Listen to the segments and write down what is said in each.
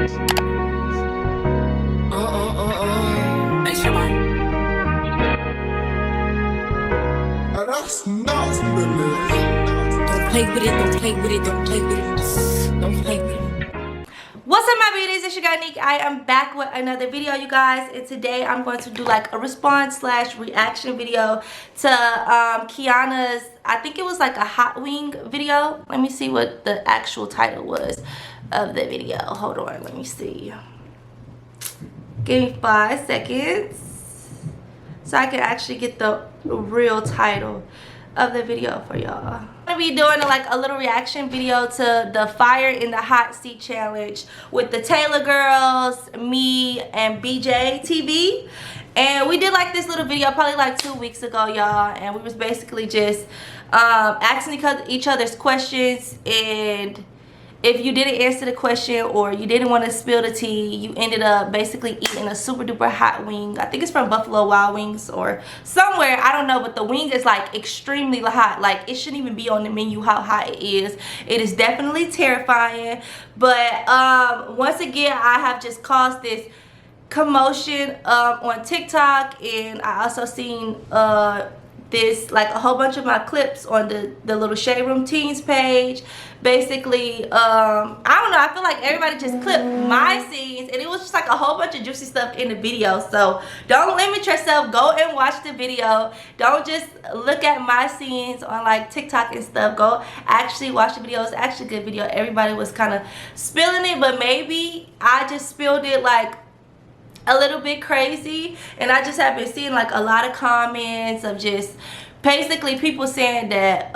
That's nuts, baby. Don't play with it, don't play with it, don't play with it. Don't play with it. What's up, my beauties? It's your girl Nique. I am back with another video, you guys, and today I'm going to do like a response / reaction video to Kianna's, I think it was like a hot wing video. Let me see what the actual title was of the video. Hold on, let me see. Give me 5 seconds so I can actually get the real title of the video for y'all. I'm gonna be doing like a little reaction video to the Fire in the Hot Seat challenge with the Taylor girls, me, and Beejay TV. And we did like this little video probably like 2 weeks ago, y'all, and we was basically just asking each other's questions, and if you didn't answer the question or you didn't want to spill the tea, you ended up basically eating a super duper hot wing. I think it's from Buffalo Wild Wings or somewhere, I don't know, but the wing is like extremely hot. Like, it shouldn't even be on the menu how hot it is. It is definitely terrifying. But once again, I have just caused this commotion on TikTok, and I also seen this, like, a whole bunch of my clips on the little Shade Room Teens page. Basically, I don't know, I feel like everybody just clipped my scenes, and it was just like a whole bunch of juicy stuff in the video. So don't limit yourself, go and watch the video. Don't just look at my scenes on like TikTok and stuff. Go actually watch the video. It's actually a good video. Everybody was kind of spilling it, but maybe I just spilled it like a little bit crazy, and I just have been seeing like a lot of comments of just basically people saying that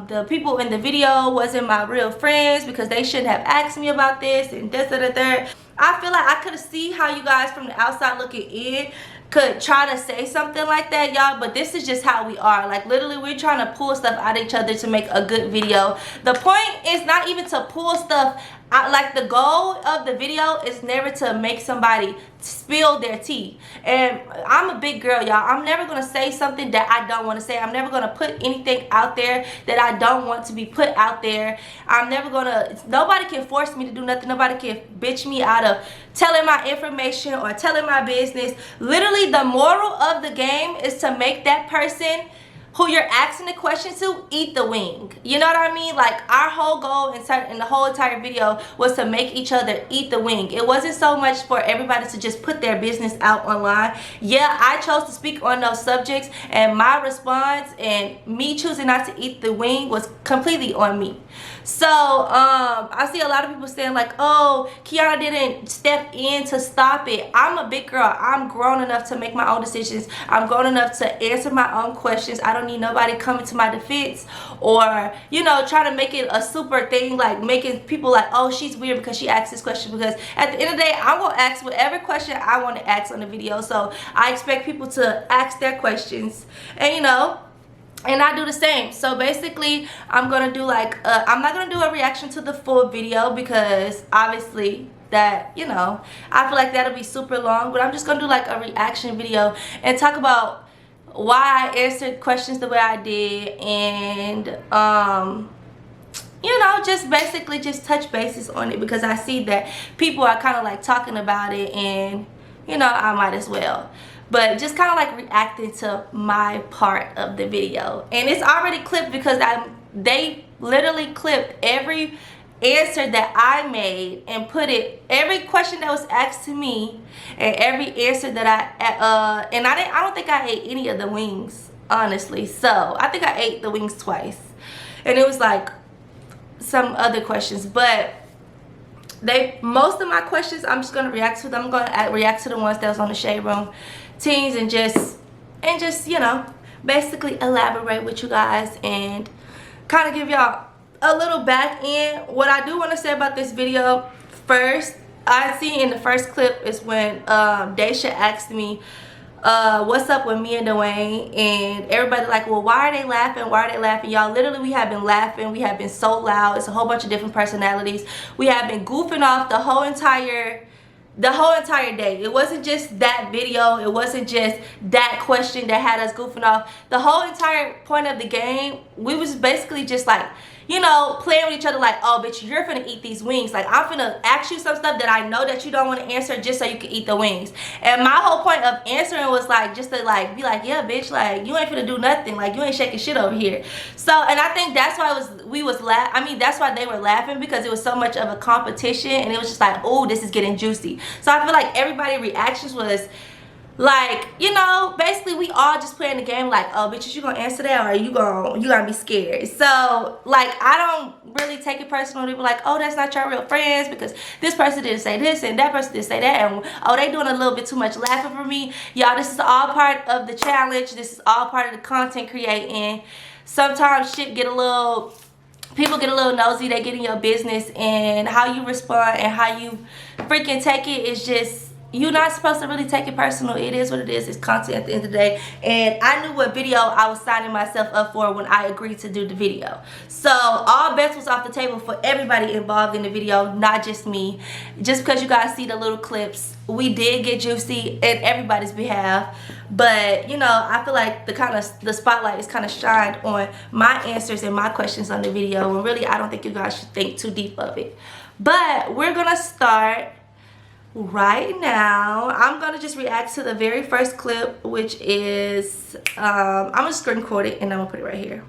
the people in the video wasn't my real friends because they shouldn't have asked me about this and this and the third. I feel like I could see how you guys from the outside looking in could try to say something like that, y'all, but this is just how we are. Like, literally, we're trying to pull stuff out of each other to make a good video. The point is not even to pull stuff out. Like, the goal of the video is never to make somebody spill their tea. And I'm a big girl, y'all. I'm never gonna say something that I don't want to say. I'm never gonna put anything out there that I don't want to be put out there. I'm never gonna, nobody can force me to do nothing. Nobody can bitch me out of telling my information or telling my business. Literally, the moral of the game is to make that person who you're asking the question to eat the wing. You know what I mean? Like, our whole goal in the whole entire video was to make each other eat the wing. It wasn't so much for everybody to just put their business out online. Yeah, I chose to speak on those subjects, and my response and me choosing not to eat the wing was completely on me. So I see a lot of people saying like, oh, Kianna didn't step in to stop it. I'm a big girl. I'm grown enough to make my own decisions. I'm grown enough to answer my own questions. I don't need nobody coming to my defense or, you know, trying to make it a super thing, like making people like, oh, she's weird because she asked this question. Because at the end of the day, I'm going to ask whatever question I want to ask on the video. So I expect people to ask their questions, and, you know, and I do the same. So basically, I'm gonna do like I'm not gonna do a reaction to the full video because obviously that, you know, I feel like that'll be super long, but I'm just gonna do like a reaction video and talk about why I answered questions the way I did, and you know, just basically just touch bases on it because I see that people are kind of like talking about it, and, you know, I might as well. But just kind of like reacting to my part of the video. And it's already clipped because they literally clipped every answer that I made and put it, every question that was asked to me and every answer that I don't think I ate any of the wings, honestly. So I think I ate the wings twice, and it was like some other questions, but most of my questions I'm just gonna react to them. I'm gonna react to the ones that was on the Shade Room Teens, and just, you know, basically elaborate with you guys and kind of give y'all a little back end. What I do want to say about this video first, I see in the first clip is when Daisha asked me what's up with me and Dwayne, and everybody like, well, why are they laughing? Why are they laughing? Y'all, literally, we have been laughing. We have been so loud. It's a whole bunch of different personalities. We have been goofing off the whole entire day. It wasn't just that video. It wasn't just that question that had us goofing off. The whole entire point of the game, we was basically just like you know, playing with each other like, oh, bitch, you're finna eat these wings. Like, I'm finna ask you some stuff that I know that you don't want to answer just so you can eat the wings. And my whole point of answering was like, just to like, be like, yeah, bitch, like, you ain't finna do nothing. Like, you ain't shaking shit over here. So, and I think that's why that's why they were laughing, because it was so much of a competition. And it was just like, oh, this is getting juicy. So I feel like everybody's reactions was like, you know, basically we all just playing the game like, oh, bitches, you gonna answer that, or you gonna be scared? So like, I don't really take it personal to be like, oh, that's not your real friends because this person didn't say this and that person didn't say that, and oh, they doing a little bit too much laughing for me. Y'all, this is all part of the challenge. This is all part of the content creating. Sometimes shit get a little, people get a little nosy, they get in your business, and how you respond and how you freaking take it is just, you're not supposed to really take it personal. It is what it is. It's content at the end of the day. And I knew what video I was signing myself up for when I agreed to do the video. So all bets was off the table for everybody involved in the video, not just me. Just because you guys see the little clips, we did get juicy in everybody's behalf. But, you know, I feel like the spotlight is kind of shined on my answers and my questions on the video. And really, I don't think you guys should think too deep of it. But we're going to start right now. I'm gonna just react to the very first clip, which is I'm gonna screen record it and I'm gonna put it right here.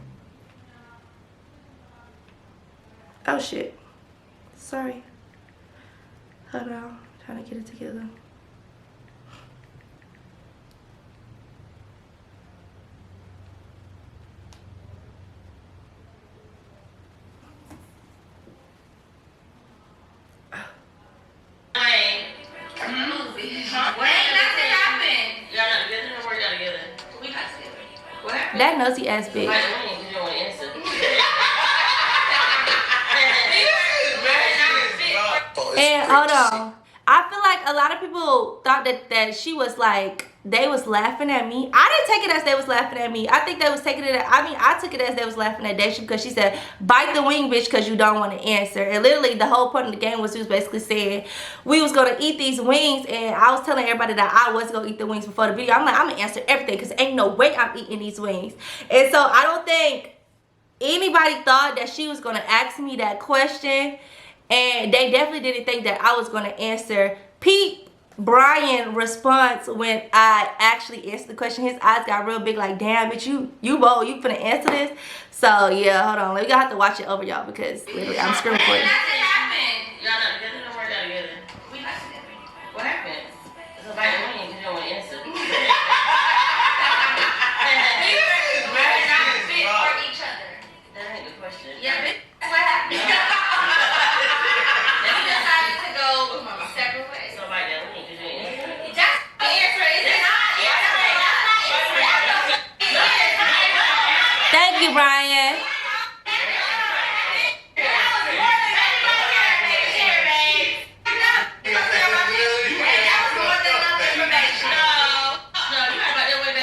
Oh shit, sorry, hold on, trying to get it together. That nosy ass bitch. And hold on, I feel like a lot of people thought that she was like, they was laughing at me. I didn't take it as they was laughing at me. I think they was taking it as, I took it as they was laughing at Daisha because she said, bite the wing, bitch, because you don't want to answer. And literally the whole point of the game was, he was basically saying we was going to eat these wings, and I was telling everybody that I was going to eat the wings before the video. I'm like, I'm going to answer everything because ain't no way I'm eating these wings. And so I don't think anybody thought that she was going to ask me that question. And they definitely didn't think that I was going to answer. Pete Brian response when I actually answered the question, his eyes got real big like, damn bitch, you bold, you finna answer this? So yeah, hold on, we gonna have to watch it over, y'all, because literally I'm screaming for it. What happened? So by the way, you don't want to answer. That ain't the question. Yeah, bitch, what happened? Thank you, Brian.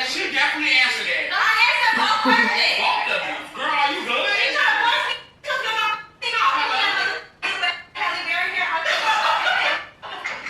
She definitely answered that. Girl, are you good?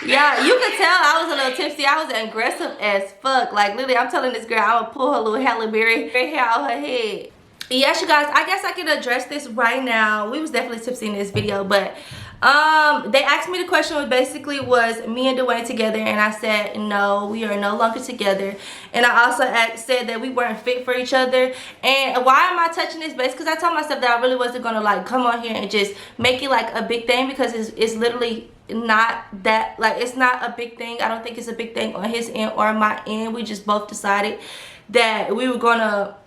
Yeah, you could tell I was a little tipsy. I was aggressive as fuck. Like, literally, I'm telling this girl I'm gonna pull her little Halle Berry hair out her head. Yes, you guys, I guess I can address this right now. We was definitely tipsy in this video, but they asked me the question, was basically, was me and Dwayne together? And I said, no, we are no longer together. And I also said that we weren't fit for each other. And why am I touching this base? Because I told myself that I really wasn't gonna like come on here and just make it like a big thing, because it's literally not that, like, it's not a big thing. I don't think it's a big thing on his end or my end. We just both decided that we were gonna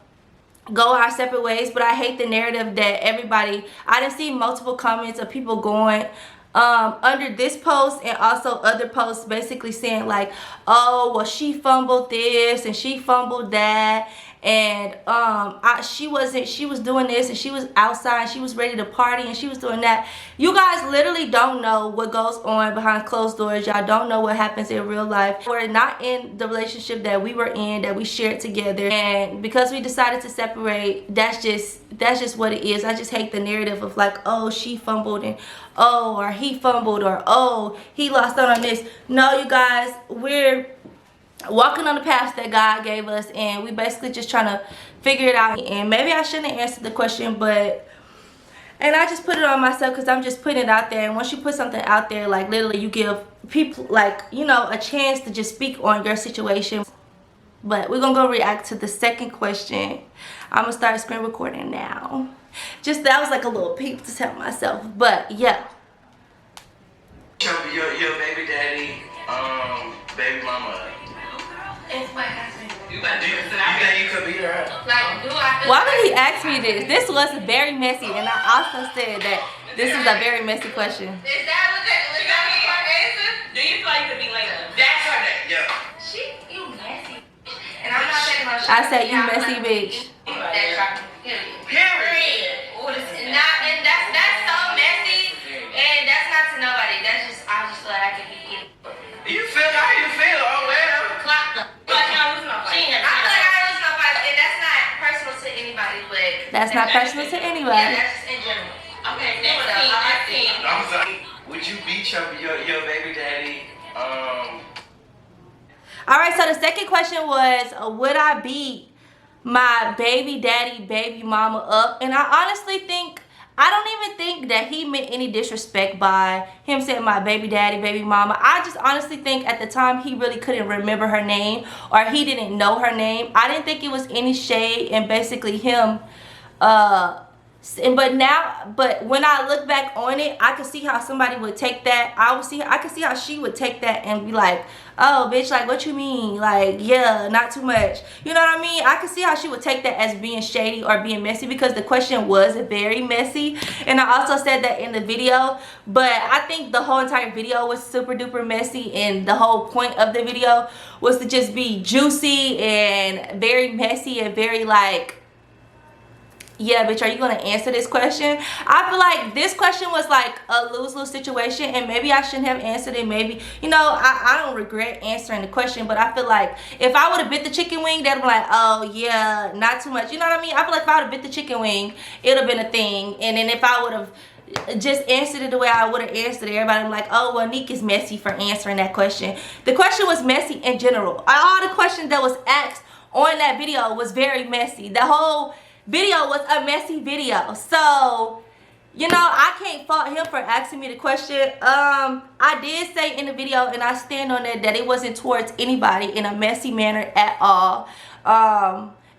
go our separate ways. But I hate the narrative that everybody, I done see multiple comments of people going under this post and also other posts basically saying like, oh, well, she fumbled this and she fumbled that, and she was doing this and she was outside, she was ready to party and she was doing that. You guys literally don't know what goes on behind closed doors. Y'all don't know what happens in real life. We're not in the relationship that we were in, that we shared together, and because we decided to separate, that's just what it is. I just hate the narrative of like, oh, she fumbled, and oh, or he fumbled, or oh, he lost out on this. No, you guys, we're walking on the path that God gave us, and we basically just trying to figure it out. And maybe I shouldn't have answered the question, but And I just put it on myself because I'm just putting it out there. And once you put something out there, like literally you give people like, you know, a chance to just speak on your situation. But we're gonna go react to the second question. I'm gonna start screen recording now. Just that was like a little peep to tell myself. But yeah. Your baby daddy, baby mama. It's my husband. You think you could beat her up? Like, do I feel Why would he ask me this? This was very messy, and I also said that this is a very messy question. Is that what her answer? Do you feel like you could be like That's her name, yeah. you messy. And I'm not saying no shit. I said you messy bitch. That's right. Period. And that's so messy. And that's not to nobody. That's just, I just feel like I could be it. You feel how you feel, oh well. That's not personal to anybody. Yeah, that's just in general. Okay, next team. I'm sorry. Would you beat your baby daddy? Alright, so the second question was, would I beat my baby daddy, baby mama up? And I honestly think, I don't even think that he meant any disrespect by him saying my baby daddy, baby mama. I just honestly think at the time he really couldn't remember her name, or he didn't know her name. I didn't think it was any shade and basically him but when I look back on it, I could see how somebody would take that. I could see how she would take that and be like, oh bitch, like what you mean? Like, yeah, not too much. You know what I mean? I could see how she would take that as being shady or being messy, because the question was very messy. And I also said that in the video, but I think the whole entire video was super duper messy, and the whole point of the video was to just be juicy and very messy and very like, yeah, bitch, are you gonna answer this question? I feel like this question was like a lose-lose situation, and maybe I shouldn't have answered it. Maybe, you know, I don't regret answering the question, but I feel like if I would have bit the chicken wing, they'd be like, oh yeah, not too much. You know what I mean? I feel like if I would have bit the chicken wing, it would have been a thing. And then if I would have just answered it the way I would have answered it, everybody would be like, oh well, Nique is messy for answering that question. The question was messy in general. All the questions that was asked on that video was very messy. The whole video was a messy video. So, you know, I can't fault him for asking me the question. I did say in the video, and I stand on it, that it wasn't towards anybody in a messy manner at all.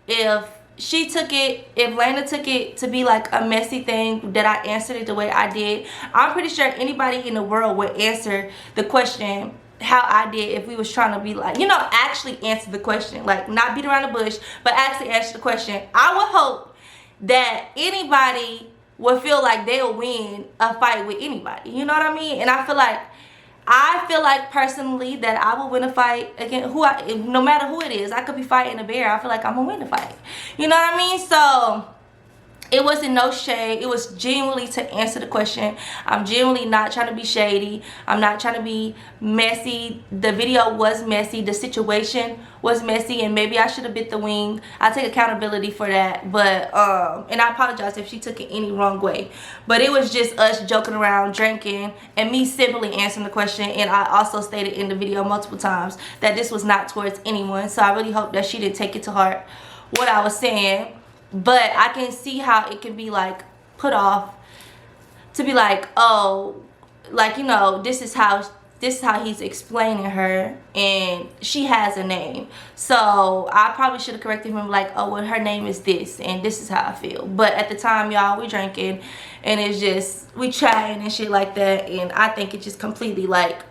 If she took it, if Lana took it to be like a messy thing, that I answered it the way I did, I'm pretty sure anybody in the world would answer the question how I did if we was trying to be like, you know, actually answer the question, like not beat around the bush, but actually answer the question. I would hope that anybody would feel like they'll win a fight with anybody, you know what I mean? And I feel like personally that I will win a fight against no matter who it is. I could be fighting a bear, I feel like I'm gonna win the fight, you know what I mean? So it wasn't no shade. It was genuinely to answer the question. I'm genuinely not trying to be shady. I'm not trying to be messy. The video was messy. The situation was messy, and maybe I should have bit the wing. I take accountability for that. But and I apologize if she took it any wrong way. But it was just us joking around, drinking, and me simply answering the question. And I also stated in the video multiple times that this was not towards anyone. So I really hope that she didn't take it to heart what I was saying. But I can see how it can be like put off to be like, oh, like, you know, this is how he's explaining her, and she has a name. So I probably should have corrected him like, oh well, her name is this and this is how I feel. But at the time, y'all, we drinking and it's just we chatting and shit like that, and I think it just completely like,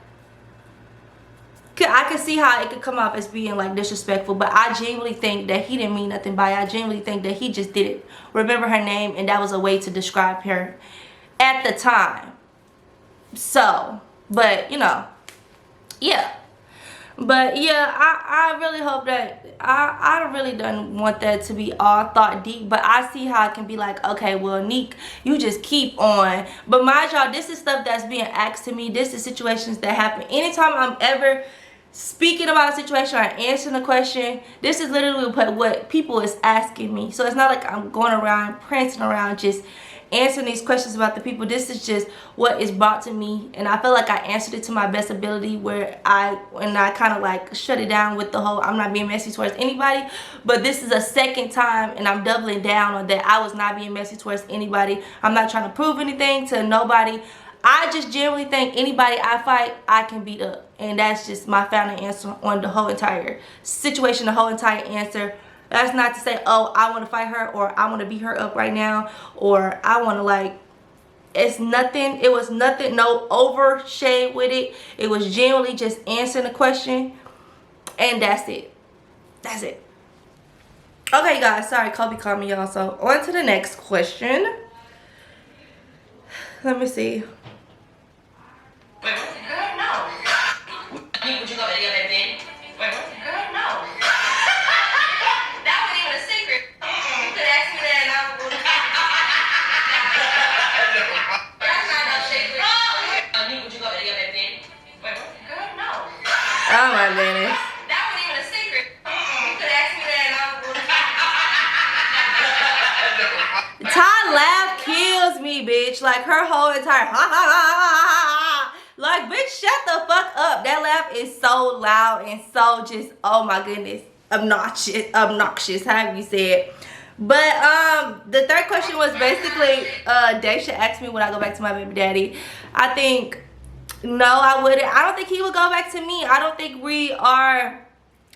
I could see how it could come off as being like disrespectful, but I genuinely think that he didn't mean nothing by it. I genuinely think that he just didn't remember her name, and that was a way to describe her at the time. So, but you know, yeah. But yeah, I really hope that I really don't want that to be all thought deep, but I see how it can be like, okay, well, Nique, you just keep on. But mind y'all, this is stuff that's being asked to me. This is situations that happen anytime I'm ever speaking about a situation or answering a question. This is literally what people is asking me. So it's not like I'm going around prancing around just answering these questions about the people. This is just what is brought to me, and I feel like I answered it to my best ability, where I kind of like shut it down with the whole I'm not being messy towards anybody. But this is a second time, and I'm doubling down on that. I was not being messy towards anybody. I'm not trying to prove anything to nobody. I just generally think anybody I fight, I can beat up. And that's just my final answer on the whole entire situation, the whole entire answer. That's not to say, oh, I want to fight her, or I want to beat her up right now, or I want to like, it's nothing. It was nothing, no over shade with it. It was generally just answering the question, and that's it. That's it. Okay, guys, sorry, Kobe called me, y'all. So on to the next question. Let me see. Wait, what? Girl, no. Would you go to the other then? Wait, what? Girl, no. That wasn't even a secret. You could ask me that and I would. That's not no secret. Would you go to the other then? Wait, what? Girl, no. Oh my goodness. That wasn't even a secret. You could ask me that and I would. Ty laugh kills me, bitch. Like her whole entire ha ha ha ha ha. Like, bitch, shut the fuck up. That laugh is so loud and so just, oh my goodness, obnoxious, however you say it. But the third question was basically, Daisha asked me would I go back to my baby daddy. I think no, I wouldn't. I don't think he would go back to me. I don't think we are.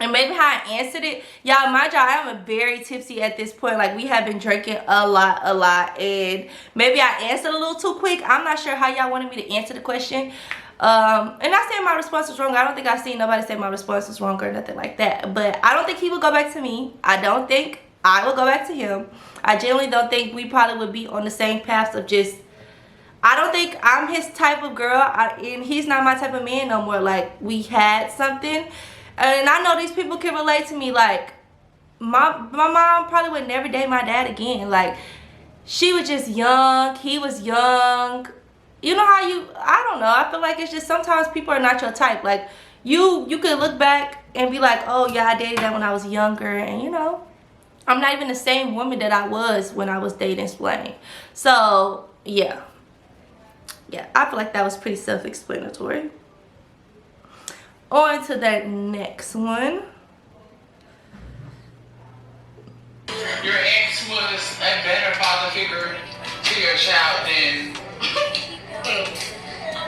And maybe how I answered it, y'all, mind y'all, I am very tipsy at this point. Like, we have been drinking a lot, and maybe I answered a little too quick. I'm not sure how y'all wanted me to answer the question. And not saying my response was wrong. I don't think I've seen nobody say my response was wrong or nothing like that. But I don't think he would go back to me. I don't think I would go back to him. I genuinely don't think we probably would be on the same paths of just, I don't think I'm his type of girl, and he's not my type of man no more. Like, we had something. And I know these people can relate to me. Like, my mom probably would never date my dad again. Like, she was just young. He was young. You know how you, I don't know. I feel like it's just sometimes people are not your type. Like, you could look back and be like, oh, yeah, I dated that when I was younger. And, you know, I'm not even the same woman that I was when I was dating Splain. So, yeah. Yeah, I feel like that was pretty self-explanatory. On to that next one. Your ex was a better father figure to your child than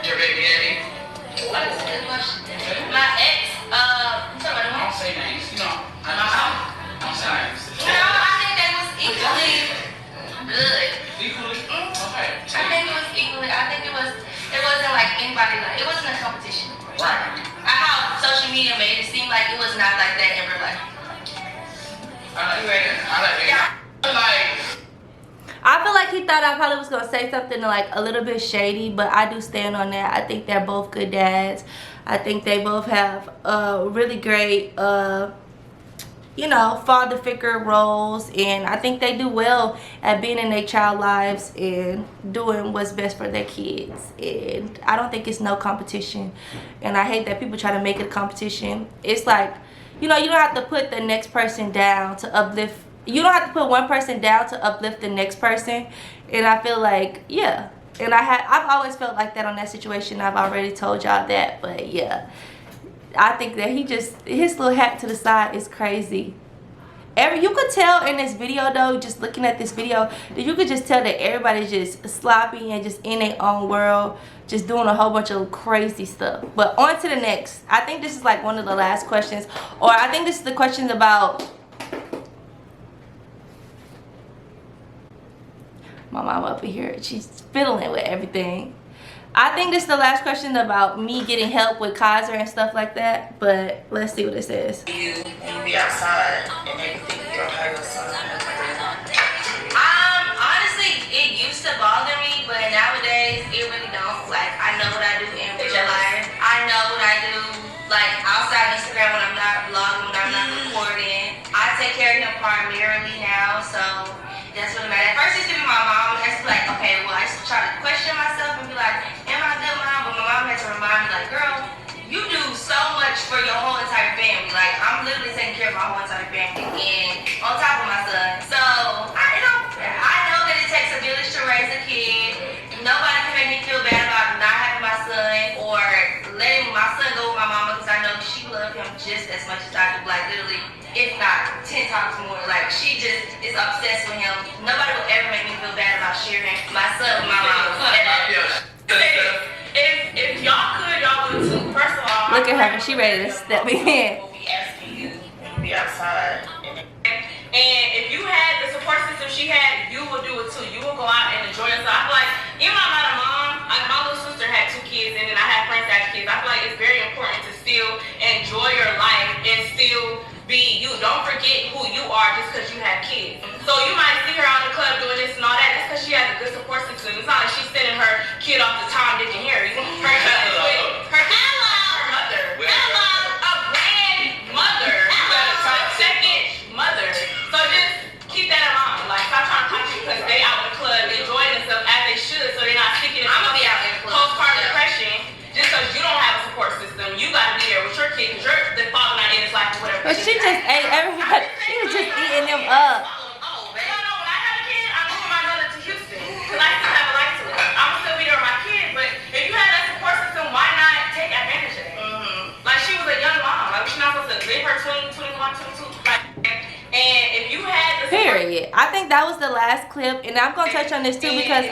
your baby daddy. What is a good question? My ex, you talking about I don't say names. You know, don't say names. no, I think they was equally good. Equally? I Okay. think it was equally. I think it wasn't like anybody, like, it wasn't a competition. Right. How social media made it seem like it was not like that in real life. I like that. I feel like he thought I probably was going to say something like a little bit shady, but I do stand on that. I think they're both good dads. I think they both have really great, you know, father figure roles, and I think they do well at being in their child lives and doing what's best for their kids. And I don't think it's no competition, and I hate that people try to make it a competition. It's like, you know, you don't have to put the next person down to uplift. You don't have to put one person down to uplift the next person. And I feel like, yeah, and I've always felt like that on that situation. I've already told y'all that, but yeah, I think that his little hat to the side is crazy. You could tell in this video though, just looking at this video, that you could just tell that everybody's just sloppy and just in their own world, just doing a whole bunch of crazy stuff. But on to the next. I think this is like one of the last questions, or I think this is the questions about my mom up here. She's fiddling with everything. I think this is the last question about me getting help with Kaiser and stuff like that, but let's see what it says. You be outside and everything, you don't have your son. Honestly, it used to bother me, but nowadays it really don't. Like, I know what I do in real life. I know what I do, like, outside Instagram when I'm not vlogging, when I'm not recording. I take care of him primarily now, so that's what matters. At first, it used to be my mom. I used to be like, okay, well, I used to try to question myself and be like, am I a good mom? But my mom had to remind me, like, girl, you do so much for your whole entire family. Like, I'm literally taking care of my whole entire family and on top of my son. So, I know that it takes a village to raise a kid. Nobody can make me feel bad about not having my son or letting my son go with my mama because I know she loves him just as much as I do. Like literally, if not 10 times more. Like she just is obsessed with him. Nobody will ever make me feel bad about sharing my son with my mama. If y'all could, y'all would too. First of all, Look at her, she ready to step me in. We'll be asking you to be outside. And if you had the support system she had, you would do it too. You would go out and enjoy yourself. I feel like, even though I'm not a mom, my little sister had 2 kids, and then I had friends that had kids. I feel like it's very important to still enjoy your life and still be you. Don't forget who you are just because you have kids. So you might see her out in the club doing this and all that. That's because she has a good support system. It's not like she's sending her kid off to Tom, Dick, and Harry. Her kid is with her mother. A grandmother. A second mother. So just keep that in mind. Like, stop trying to talk to you because they out in the club enjoying themselves as they should, so they're not sticking in postpartum depression just because you don't have a support system. You got to be there with your kid because you're the father not in his life or whatever. But she just ate everybody. She was just eating them up. When I have a kid, I'm moving my mother to Houston because I still have a life to live. I'm going to still be there with my kid, but if you have that support system, why not take advantage of it? Like, she was a young mom. Like, she's not supposed to live her 20, 21, 22. Like, and if you had the Period. I think that was the last clip, and I'm gonna touch on this too because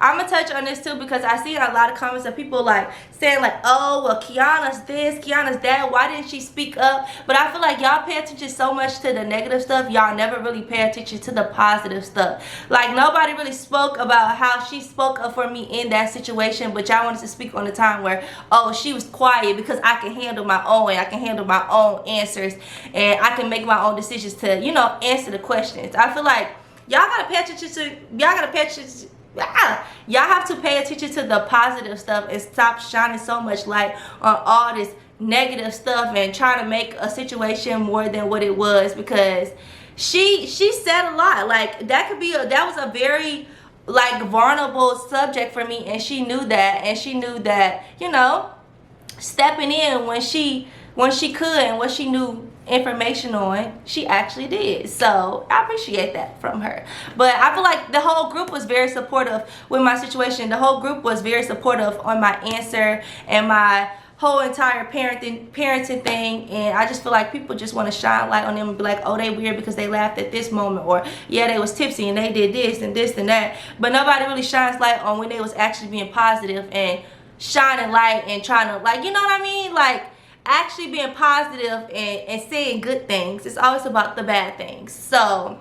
I'm gonna touch on this too because I see a lot of comments of people like saying like, oh well, Kianna's this, Kianna's that, why didn't she speak up? But I feel like y'all pay attention so much to the negative stuff, y'all never really pay attention to the positive stuff. Like nobody really spoke about how she spoke up for me in that situation, but y'all wanted to speak on the time where, oh, she was quiet because I can handle my own and I can handle my own answers and I can make my own decisions to, you know, answer the questions. I feel like y'all gotta pay attention to, y'all have to pay attention to the positive stuff and stop shining so much light on all this negative stuff and trying to make a situation more than what it was, because she said a lot. Like that was a very like vulnerable subject for me, and she knew that, and she knew that, you know, stepping in when she could and what she knew information on, she actually did. So I appreciate that from her. But I feel like the whole group was very supportive with my situation. The whole group was very supportive on my answer and my whole entire parenting thing, and I just feel like people just want to shine light on them and be like, oh, they weird because they laughed at this moment, or yeah, they was tipsy and they did this and this and that. But nobody really shines light on when they was actually being positive and shining light and trying to, like, you know what I mean, like actually being positive and saying good things. It's always about the bad things. So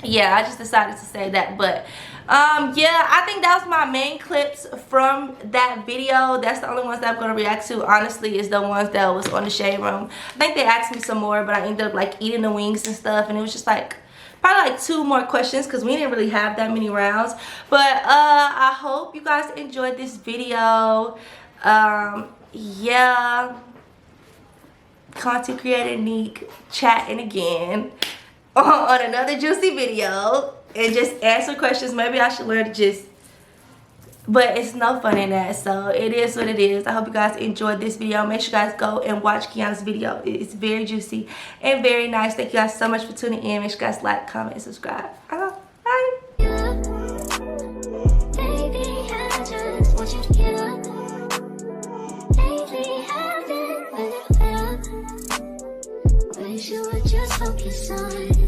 yeah, I just decided to say that. But yeah, I think that was my main clips from that video. That's the only ones that I'm going to react to, honestly, is the ones that was on the shade room. I think they asked me some more, but I ended up like eating the wings and stuff, and it was just like probably like 2 more questions because we didn't really have that many rounds. But I hope you guys enjoyed this video. Yeah, content creator Nique chatting again on another juicy video and just answer questions. Maybe I should learn to just, but it's no fun in that, so it is what it is. I hope you guys enjoyed this video. Make sure you guys go and watch Kianna's video. It's very juicy and very nice. Thank you guys so much for tuning in. Make sure you guys like, comment, and subscribe. I love you.